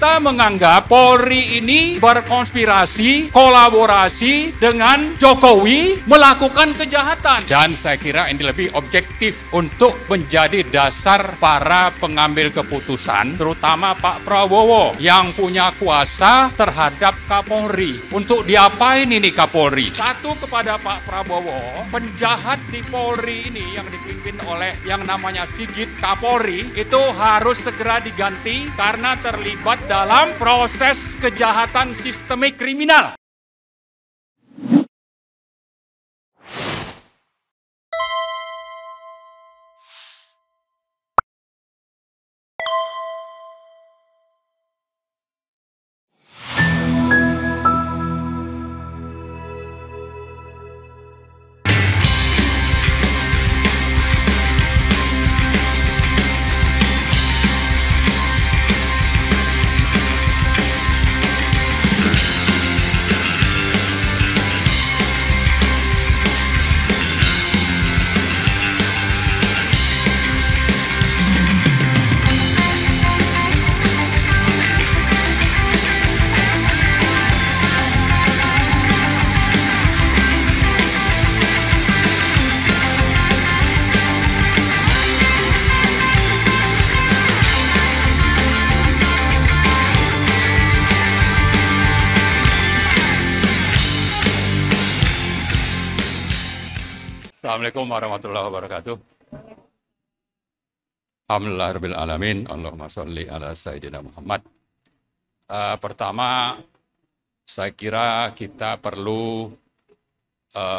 kita menganggap Polri ini berkonspirasi, kolaborasi dengan Jokowi melakukan kejahatan. Dan saya kira ini lebih objektif untuk menjadi dasar para pengambil keputusan, terutama Pak Prabowo yang punya kuasa terhadap Kapolri. Untuk diapain ini Kapolri? Satu, kepada Pak Prabowo, penjahat di Polri ini yang dipimpin oleh yang namanya Sigit Kapolri itu harus segera diganti karena terlibat dalam proses kejahatan sistemik kriminal. Assalamualaikum warahmatullahi wabarakatuh. Alhamdulillahirabbil alamin. Allahumma sholli ala sayyidina Muhammad. Pertama, saya kira kita perlu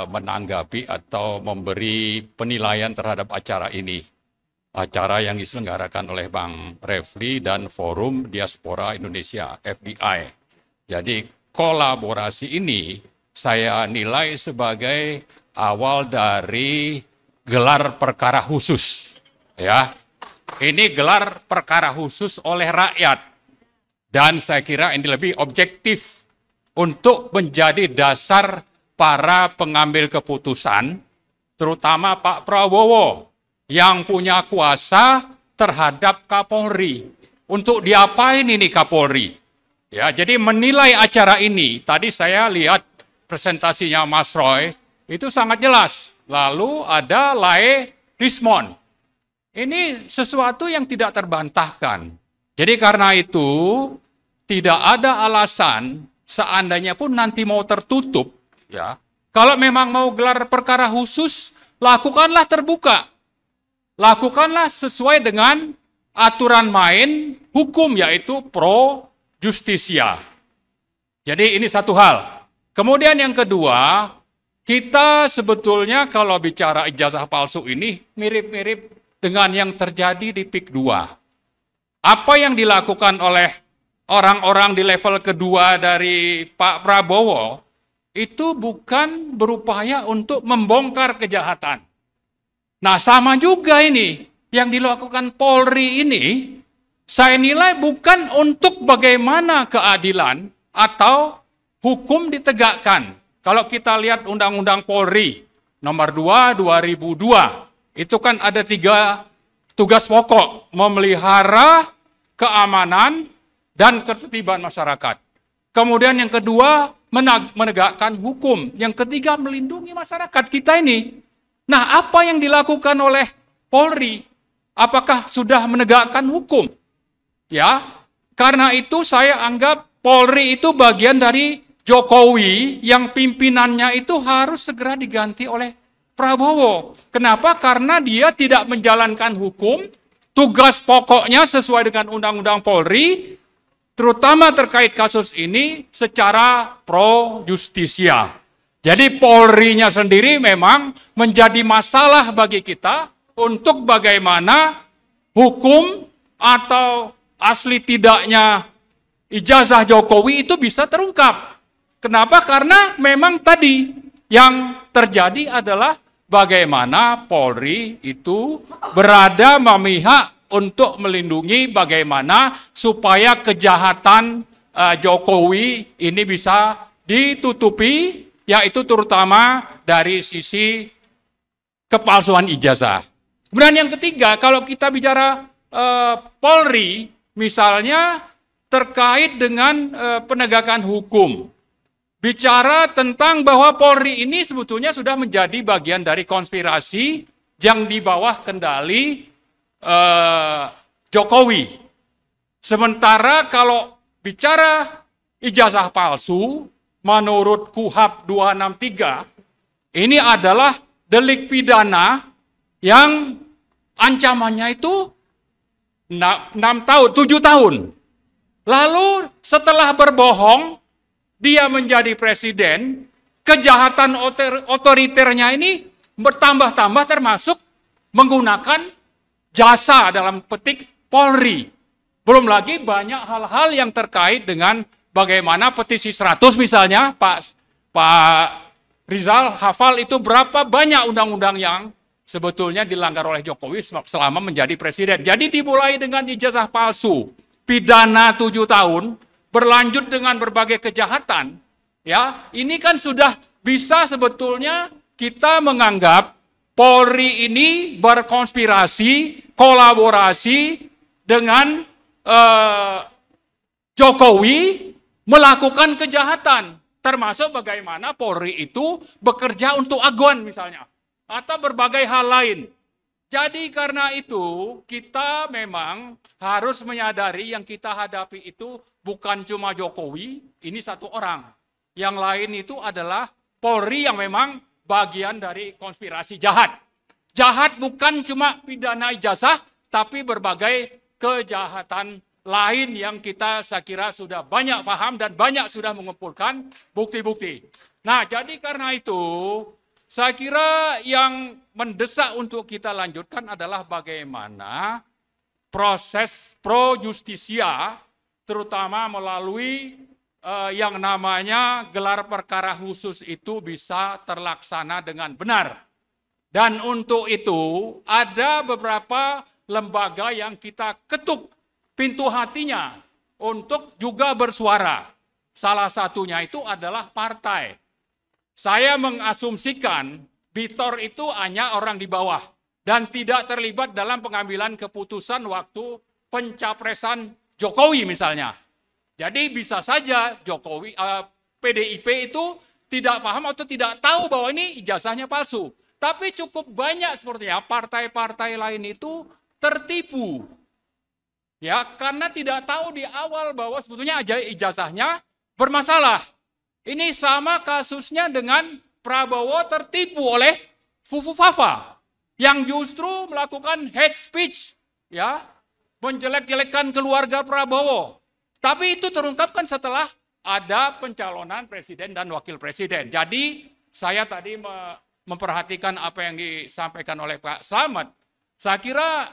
menanggapi atau memberi penilaian terhadap acara ini. Acara yang diselenggarakan oleh Bang Refli dan Forum Diaspora Indonesia, FDI. Jadi kolaborasi ini saya nilai sebagai awal dari gelar perkara khusus, ya. Ini gelar perkara khusus oleh rakyat, dan saya kira ini lebih objektif untuk menjadi dasar para pengambil keputusan, terutama Pak Prabowo yang punya kuasa terhadap Kapolri. Untuk diapain ini Kapolri? Ya, jadi menilai acara ini, tadi saya lihat presentasinya Mas Roy, itu sangat jelas. Lalu ada Lae Rismon. Ini sesuatu yang tidak terbantahkan. Jadi karena itu, tidak ada alasan seandainya pun nanti mau tertutup, ya. Kalau memang mau gelar perkara khusus, lakukanlah terbuka. Lakukanlah sesuai dengan aturan main hukum, yaitu pro justisia. Jadi ini satu hal. Kemudian yang kedua, kita sebetulnya kalau bicara ijazah palsu ini mirip-mirip dengan yang terjadi di PIK 2. Apa yang dilakukan oleh orang-orang di level kedua dari Pak Prabowo itu bukan berupaya untuk membongkar kejahatan. Nah, sama juga ini yang dilakukan Polri ini, saya nilai bukan untuk bagaimana keadilan atau hukum ditegakkan. Kalau kita lihat Undang-Undang Polri nomor 2 2002, itu kan ada 3 tugas pokok: memelihara keamanan dan ketertiban masyarakat. Kemudian yang kedua, menegakkan hukum. Yang ketiga, melindungi masyarakat kita ini. Nah, apa yang dilakukan oleh Polri? Apakah sudah menegakkan hukum? Ya, karena itu saya anggap Polri itu bagian dari Jokowi yang pimpinannya itu harus segera diganti oleh Prabowo. Kenapa? Karena dia tidak menjalankan hukum, tugas pokoknya sesuai dengan Undang-Undang Polri, terutama terkait kasus ini secara pro justisia. Jadi Polri-nya sendiri memang menjadi masalah bagi kita untuk bagaimana hukum atau asli tidaknya ijazah Jokowi itu bisa terungkap. Kenapa? Karena memang tadi yang terjadi adalah bagaimana Polri itu berada memihak untuk melindungi bagaimana supaya kejahatan Jokowi ini bisa ditutupi, yaitu terutama dari sisi kepalsuan ijazah. Kemudian yang ketiga, kalau kita bicara Polri, misalnya terkait dengan penegakan hukum. Bicara tentang bahwa Polri ini sebetulnya sudah menjadi bagian dari konspirasi yang di bawah kendali Jokowi. Sementara kalau bicara ijazah palsu, menurut KUHP 263, ini adalah delik pidana yang ancamannya itu 6 tahun, 7 tahun. Lalu setelah berbohong, dia menjadi presiden, kejahatan otoriternya ini bertambah-tambah termasuk menggunakan jasa dalam petik Polri. Belum lagi banyak hal-hal yang terkait dengan bagaimana petisi 100 misalnya, Pak Rizal hafal itu berapa banyak undang-undang yang sebetulnya dilanggar oleh Jokowi selama menjadi presiden. Jadi dimulai dengan ijazah palsu, pidana 7 tahun, berlanjut dengan berbagai kejahatan. Ya, ini kan sudah bisa sebetulnya kita menganggap Polri ini berkonspirasi, kolaborasi dengan Jokowi melakukan kejahatan. Termasuk bagaimana Polri itu bekerja untuk aguan misalnya. Atau berbagai hal lain. Jadi karena itu kita memang harus menyadari yang kita hadapi itu bukan cuma Jokowi, ini satu orang. Yang lain itu adalah Polri yang memang bagian dari konspirasi jahat. Jahat bukan cuma pidana ijazah, tapi berbagai kejahatan lain yang kita saya kira sudah banyak paham dan banyak sudah mengumpulkan bukti-bukti. Nah, jadi karena itu saya kira yang mendesak untuk kita lanjutkan adalah bagaimana proses pro justisia, terutama melalui yang namanya gelar perkara khusus itu bisa terlaksana dengan benar. Dan untuk itu ada beberapa lembaga yang kita ketuk pintu hatinya untuk juga bersuara. Salah satunya itu adalah partai. Saya mengasumsikan Bitor itu hanya orang di bawah dan tidak terlibat dalam pengambilan keputusan waktu pencapresan Jokowi misalnya. Jadi bisa saja Jokowi, PDIP itu tidak paham atau tidak tahu bahwa ini ijazahnya palsu. Tapi cukup banyak sepertinya partai-partai lain itu tertipu. Ya, karena tidak tahu di awal bahwa sebetulnya ijazahnya bermasalah. Ini sama kasusnya dengan Prabowo tertipu oleh Fufu Fafa yang justru melakukan hate speech, ya, menjelek-jelekkan keluarga Prabowo. Tapi itu terungkapkan setelah ada pencalonan presiden dan wakil presiden. Jadi saya tadi memperhatikan apa yang disampaikan oleh Pak Slamet. Saya kira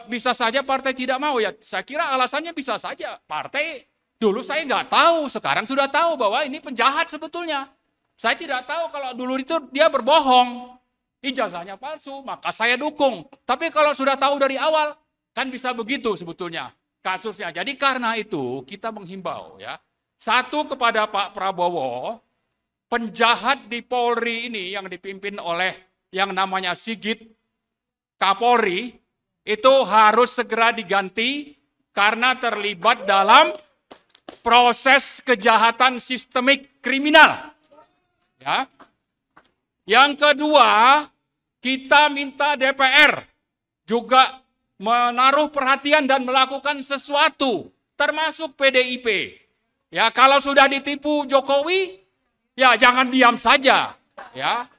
bisa saja partai tidak mau ya. Saya kira alasannya bisa saja partai dulu saya nggak tahu, sekarang sudah tahu bahwa ini penjahat sebetulnya. Saya tidak tahu kalau dulu itu dia berbohong, ijazahnya palsu, maka saya dukung. Tapi kalau sudah tahu dari awal, kan bisa begitu sebetulnya kasusnya. Jadi karena itu kita menghimbau ya, satu kepada Pak Prabowo, penjahat di Polri ini yang dipimpin oleh yang namanya Sigit Kapolri, itu harus segera diganti karena terlibat dalam proses kejahatan sistemik kriminal. Ya. Yang kedua, kita minta DPR juga menaruh perhatian dan melakukan sesuatu, termasuk PDIP. Ya, kalau sudah ditipu Jokowi, ya jangan diam saja. Ya.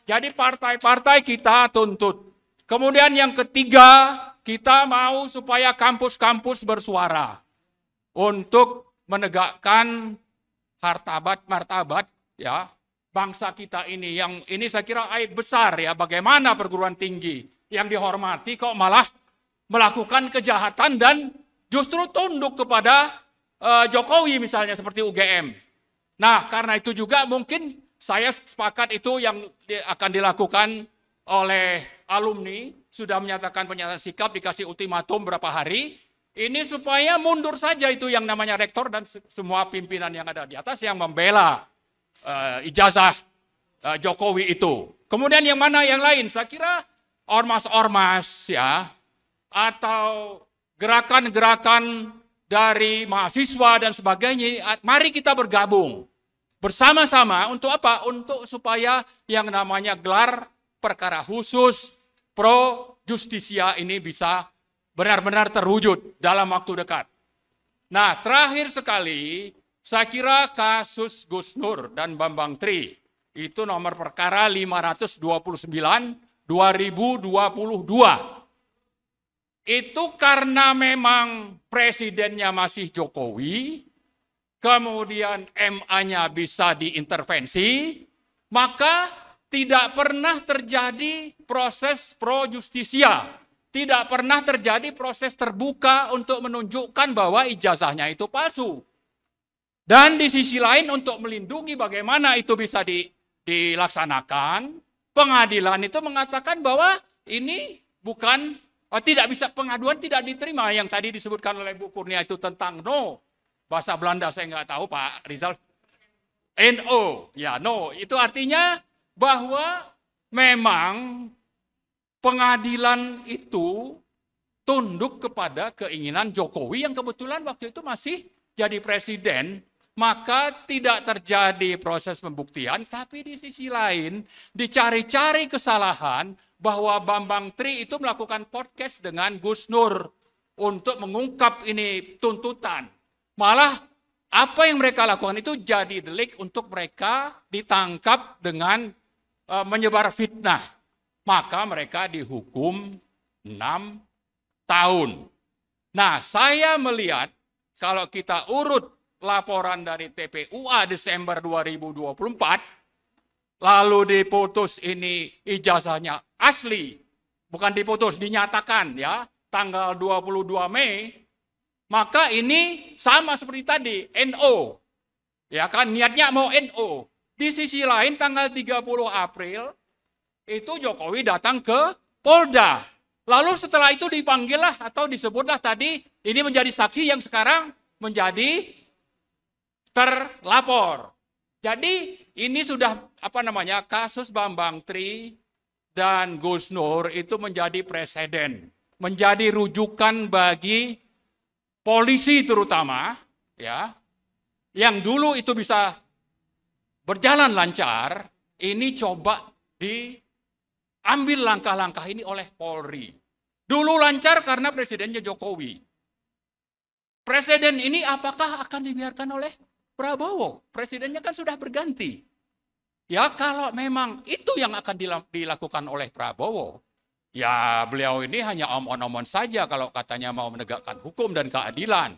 Jadi partai-partai kita tuntut. Kemudian yang ketiga, kita mau supaya kampus-kampus bersuara untuk menegakkan martabat ya bangsa kita ini. Yang ini saya kira aib besar ya, bagaimana perguruan tinggi yang dihormati kok malah melakukan kejahatan dan justru tunduk kepada Jokowi misalnya seperti UGM. Nah, karena itu juga mungkin saya sepakat itu yang akan dilakukan oleh alumni, sudah menyatakan pernyataan sikap, dikasih ultimatum berapa hari, ini supaya mundur saja itu yang namanya rektor dan semua pimpinan yang ada di atas yang membela ijazah Jokowi itu. Kemudian yang mana yang lain? Saya kira ormas-ormas ya, atau gerakan-gerakan dari mahasiswa dan sebagainya, mari kita bergabung bersama-sama untuk apa? Untuk supaya yang namanya gelar perkara khusus pro justisia ini bisa benar-benar terwujud dalam waktu dekat. Nah, terakhir sekali, saya kira kasus Gus Nur dan Bambang Tri, itu nomor perkara 529/2022. Itu karena memang presidennya masih Jokowi, kemudian MA-nya bisa diintervensi, maka tidak pernah terjadi proses pro justisia. Tidak pernah terjadi proses terbuka untuk menunjukkan bahwa ijazahnya itu palsu. Dan di sisi lain untuk melindungi bagaimana itu bisa dilaksanakan, pengadilan itu mengatakan bahwa ini bukan, tidak bisa, pengaduan tidak diterima. Yang tadi disebutkan oleh Bu Kurnia itu tentang no. Bahasa Belanda saya nggak tahu Pak Rizal. NO, ya no. Itu artinya bahwa memang pengadilan itu tunduk kepada keinginan Jokowi yang kebetulan waktu itu masih jadi presiden, maka tidak terjadi proses pembuktian, tapi di sisi lain dicari-cari kesalahan bahwa Bambang Tri itu melakukan podcast dengan Gus Nur untuk mengungkap ini tuntutan. Malah apa yang mereka lakukan itu jadi delik untuk mereka ditangkap dengan menyebar fitnah. Maka mereka dihukum 6 tahun. Nah, saya melihat kalau kita urut laporan dari TPUA Desember 2024, lalu diputus ini ijazahnya asli, bukan diputus, dinyatakan ya, tanggal 22 Mei, maka ini sama seperti tadi, NO. Ya kan, niatnya mau NO. Di sisi lain tanggal 30 April, itu Jokowi datang ke Polda. Lalu setelah itu dipanggillah atau disebutlah tadi ini menjadi saksi yang sekarang menjadi terlapor. Jadi ini sudah kasus Bambang Tri dan Gus Nur itu menjadi presiden, menjadi rujukan bagi polisi terutama ya. Yang dulu itu bisa berjalan lancar, ini coba diambil langkah-langkah ini oleh Polri. Dulu lancar karena presidennya Jokowi. Presiden ini apakah akan dibiarkan oleh Prabowo? Presidennya kan sudah berganti. Ya kalau memang itu yang akan dilakukan oleh Prabowo, ya beliau ini hanya omon-omon saja kalau katanya mau menegakkan hukum dan keadilan,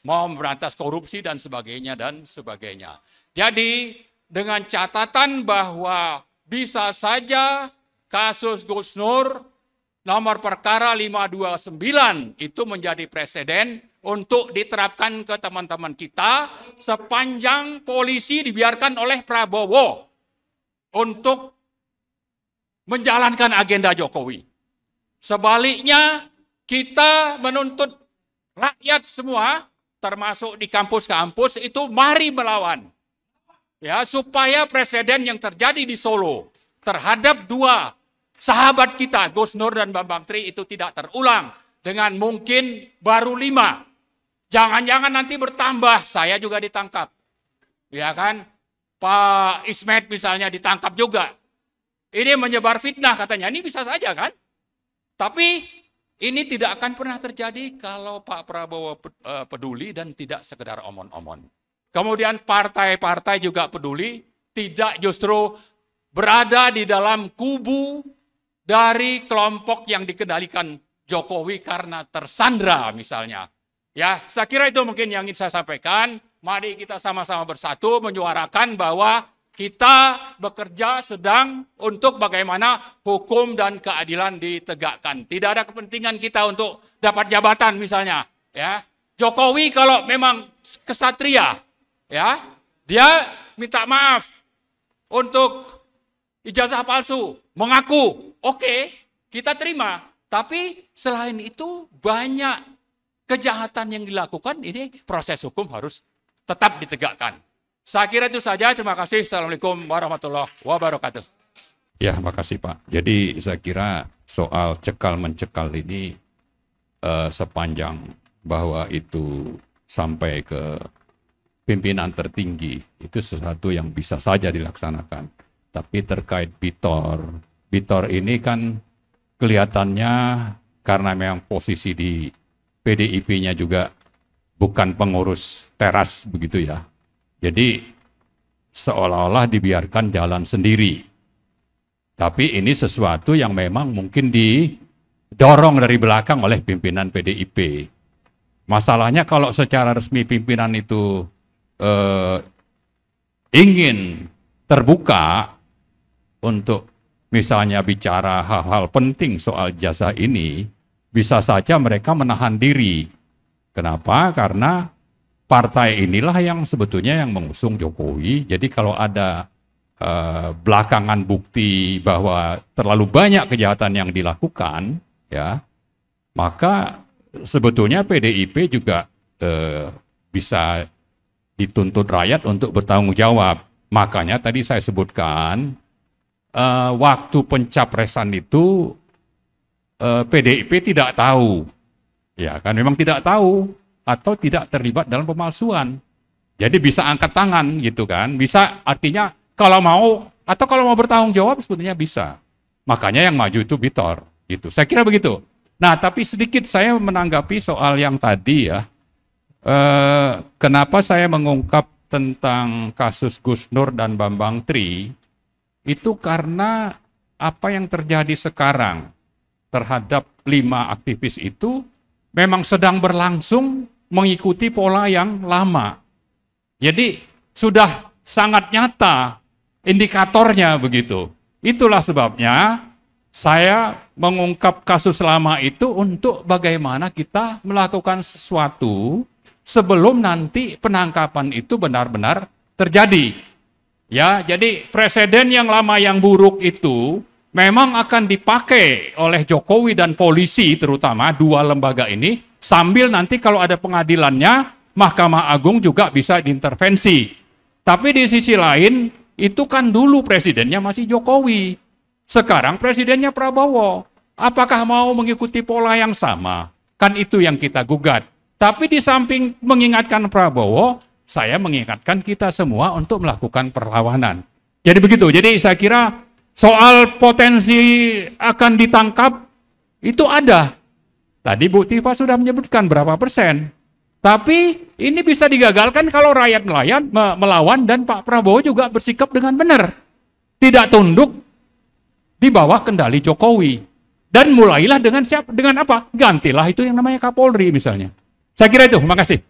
mau memberantas korupsi dan sebagainya dan sebagainya. Jadi dengan catatan bahwa bisa saja kasus Gus Nur nomor perkara 529 itu menjadi presiden untuk diterapkan ke teman-teman kita sepanjang polisi dibiarkan oleh Prabowo untuk menjalankan agenda Jokowi. Sebaliknya kita menuntut rakyat semua termasuk di kampus-kampus itu mari melawan. Ya, supaya presiden yang terjadi di Solo terhadap dua sahabat kita, Gus Nur dan Bambang Tri itu tidak terulang dengan mungkin baru 5. Jangan-jangan nanti bertambah, saya juga ditangkap. Ya kan? Pak Ismet misalnya ditangkap juga. Ini menyebar fitnah katanya, ini bisa saja kan? Tapi ini tidak akan pernah terjadi kalau Pak Prabowo peduli dan tidak sekedar omon-omon. Kemudian partai-partai juga peduli, tidak justru berada di dalam kubu dari kelompok yang dikendalikan Jokowi karena tersandra misalnya. Ya, saya kira itu mungkin yang ingin saya sampaikan. Mari kita sama-sama bersatu menyuarakan bahwa kita bekerja sedang untuk bagaimana hukum dan keadilan ditegakkan. Tidak ada kepentingan kita untuk dapat jabatan misalnya. Ya, Jokowi kalau memang kesatria, ya, dia minta maaf untuk ijazah palsu, mengaku, oke, kita terima. Tapi selain itu banyak kejahatan yang dilakukan, ini proses hukum harus tetap ditegakkan. Saya kira itu saja, terima kasih. Assalamualaikum warahmatullahi wabarakatuh. Ya, makasih Pak. Jadi saya kira soal cekal-mencekal ini sepanjang bahwa itu sampai ke pimpinan tertinggi, itu sesuatu yang bisa saja dilaksanakan. Tapi terkait Bitor ini kan kelihatannya karena memang posisi di PDIP-nya juga bukan pengurus teras begitu ya. Jadi seolah-olah dibiarkan jalan sendiri. Tapi ini sesuatu yang memang mungkin didorong dari belakang oleh pimpinan PDIP. Masalahnya kalau secara resmi pimpinan itu ingin terbuka untuk misalnya bicara hal-hal penting soal jasa ini, bisa saja mereka menahan diri. Kenapa? Karena partai inilah yang sebetulnya yang mengusung Jokowi. Jadi kalau ada belakangan bukti bahwa terlalu banyak kejahatan yang dilakukan, ya, maka sebetulnya PDIP juga bisa dituntut rakyat untuk bertanggung jawab. Makanya tadi saya sebutkan waktu pencapresan itu PDIP tidak tahu, ya kan, memang tidak tahu atau tidak terlibat dalam pemalsuan. Jadi bisa angkat tangan gitu kan, bisa artinya kalau mau atau kalau mau bertanggung jawab sebetulnya bisa. Makanya yang maju itu Bitor, gitu. Saya kira begitu. Nah, tapi sedikit saya menanggapi soal yang tadi ya. Kenapa saya mengungkap tentang kasus Gus Nur dan Bambang Tri, itu karena apa yang terjadi sekarang terhadap 5 aktivis itu memang sedang berlangsung mengikuti pola yang lama. Jadi sudah sangat nyata indikatornya begitu. Itulah sebabnya saya mengungkap kasus lama itu untuk bagaimana kita melakukan sesuatu sebelum nanti penangkapan itu benar-benar terjadi. Ya, jadi presiden yang lama yang buruk itu memang akan dipakai oleh Jokowi dan polisi, terutama 2 lembaga ini, sambil nanti kalau ada pengadilannya, Mahkamah Agung juga bisa diintervensi. Tapi di sisi lain, itu kan dulu presidennya masih Jokowi. Sekarang presidennya Prabowo. Apakah mau mengikuti pola yang sama? Kan itu yang kita gugat. Tapi di samping mengingatkan Prabowo, saya mengingatkan kita semua untuk melakukan perlawanan. Jadi begitu. Jadi saya kira soal potensi akan ditangkap itu ada. Tadi Bu Tifa sudah menyebutkan berapa persen. Tapi ini bisa digagalkan kalau rakyat melawan dan Pak Prabowo juga bersikap dengan benar. Tidak tunduk di bawah kendali Jokowi. Dan mulailah dengan siapa? Dengan apa? Gantilah itu yang namanya Kapolri misalnya. Saya kira itu. Terima kasih.